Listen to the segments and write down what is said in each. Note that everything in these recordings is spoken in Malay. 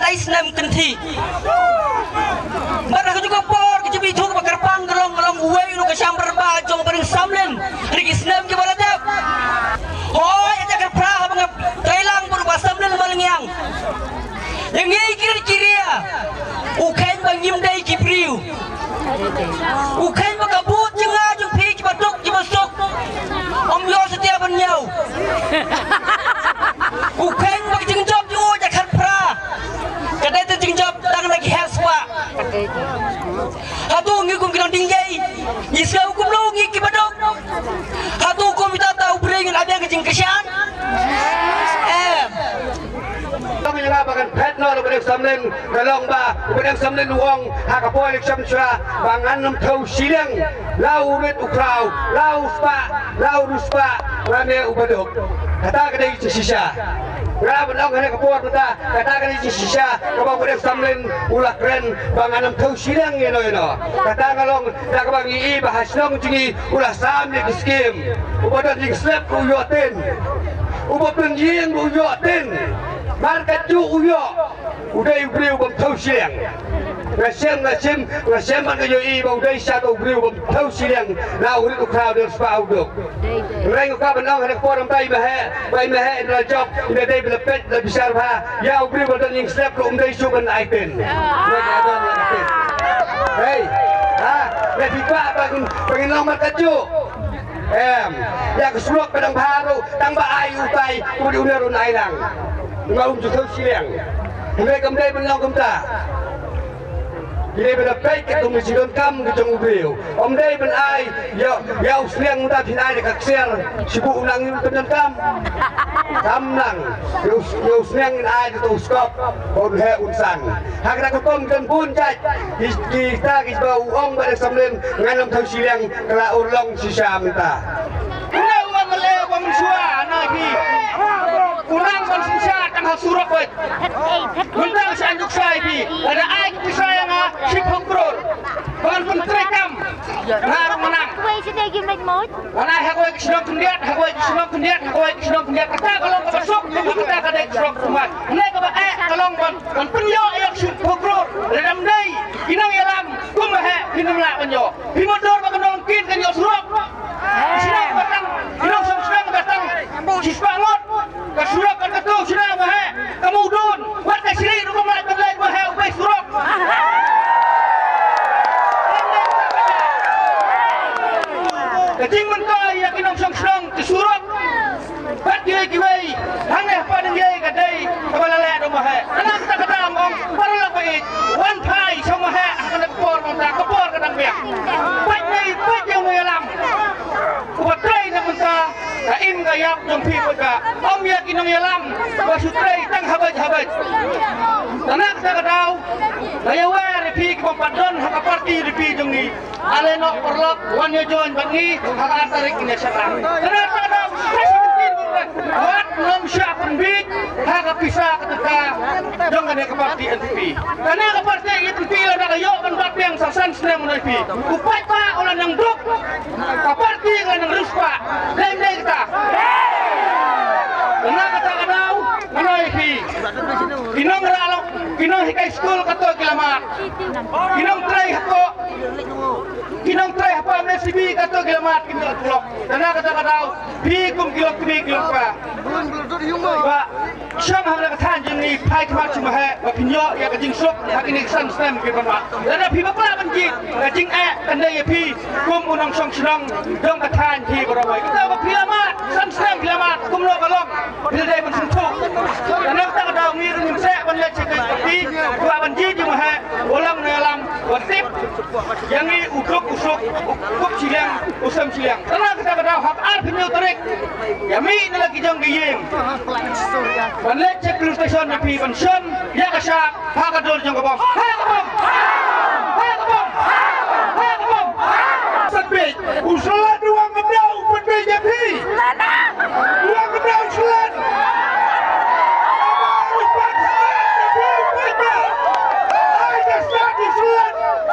dai senam kenti mana aku juga por ke jebi thuk bakar pang gelong uai lu ke sambar ba jong paring samlen ri senam ke baladap hoi aja kan prah bang trailang pur ba samlen malengyang yang ngi kiri ya ukain bang nyimdai kipriu ukain makabut jengah jeng pi kibatuk kibasuk om yo setia benyau ukain bang jengjob ju jakar pra kadai tu jengjob tang lagi haswa hatu ngi kum kilang tinggai isga hukum lo ngi kibaduk hatu hukum kita tahu beringin ada ke jeng kesian bagan pet no lo bedek samlen galong ba bedek samlen wong hakapoy lek samsra bangan nam thau sileng lau ret ukrau lau spa lau ruspa rame ubadok kata kadai sisa ngara benong hane kapor ta kata kadai sisa kabang bedek samlen ulak ren bangan nam thau sileng yeno kata galong da kabang ii bahas nong jingi ulah sam ni skim ubadok jing slap ku yoten ubadok jing ku yoten market ju uyo udai briu bom thau siang ngasem man kayo I ba udai sa to briu bom thau siang na uri to crowd del spa udok reng ka banong hanek por bai mehe na job ina dai bela pet la bisar ba ya briu ba dan ing slap ko umdai sugan ipen hey le pipa bangin long market ju ya kesulok pedang baru tang ba ayu pai udi unerun ailang ngau ju thau siang mulai kamdai benong kamta Kini benda baik ke tu mesti kam ke jong beliau. Om dai ben ai ya siang muda pinai dekat share sibuk unang benar kam. Kam nang ya siang ai tu skop on he unsan. Hak nak kom kan pun jaj kita bau ong pada samlen nganam thau siang kala urlong sisa minta. Ulang wang le wang sua nabi. Ulang wang sisa tang surok wet. Mentang sanduk sai bi. Ada ai bisa yang si pengkrol, bukan penterekam, ngarang menang. Mana hagoi kesenang kendiat, kata kalau masuk, kita kada kesenang kumat. Mereka kalau ban penyo yang si pengkrol, dalam day, inang yalam, kumahe, inang lak penyo. Pimodor bagan nongkin kan yo surok. Sinang batang, inang senang batang, cispangot, kasurok kan ketu, sinang mahe, kamudun, wat kasiri, rukumat balai mahe, ubai surok. Kecing mentai yang inong sang kesurok, pat kiwai, hangeh padang kiwai kadai kepala leh rumah he. Anak tak kata mong paralak baik, wan thai sama he akan kepor mata kepor kadang biak. Pat yang mengalam, ubat trai nak mentah, kaim gayak jom pi mereka. Om yak inong yalam, basutrai tang habaj. Anak tak kata, saya wer pi kepadon hak parti pi jom ni. Alenok perlok wanyo join bangi hak tarik ini serang. Ternyata ada buat belum siap penbit hak pisah ketika jangan ke parti NPP. Karena ke parti NPP ada kayo kan parti yang sasan sedang NPP. Upai pak orang yang duk ke parti yang ruspa. Lain kita. Karena kata kadau NPP. Inong ralok, inong hikai school kato kilamat. Inong try hako. Kinong try apa MSB kato kilamat kinong tulok. Karena kata kadau bikum kilok pa. Ba syam hamla katan jeng ni pai kemat cuma he ba pinyo ya kajing sok hak ini kesan stem ke ba. Dan pi ba pala ban ji kajing tanda ya pi kum unang song sedang dong katan ji berawai. Kita ba kilamat san stem kilamat kum lo galong. Bila dai ban sentuh. Dan kata kadau ni rum se ban le cek pi ba ban ji cuma he ulang dalam wasip yang ni uduk usuk kup silang usam silang. Karena kata kadau hak ar pinyo tarik. Ya mi ni lagi jong giyeng. Banlet cek police station na pi pension ya kasap hakadol jong kabom. Sabit usulan duang ngebrau PBJP. Duang ngebrau usulan.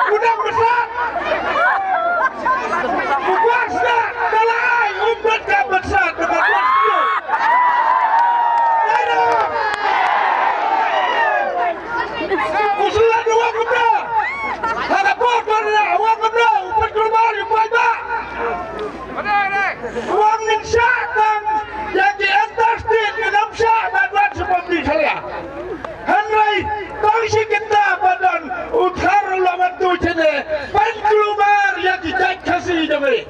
Udang besar. Bukan besar. Dalai umpet ka besar. jom balik.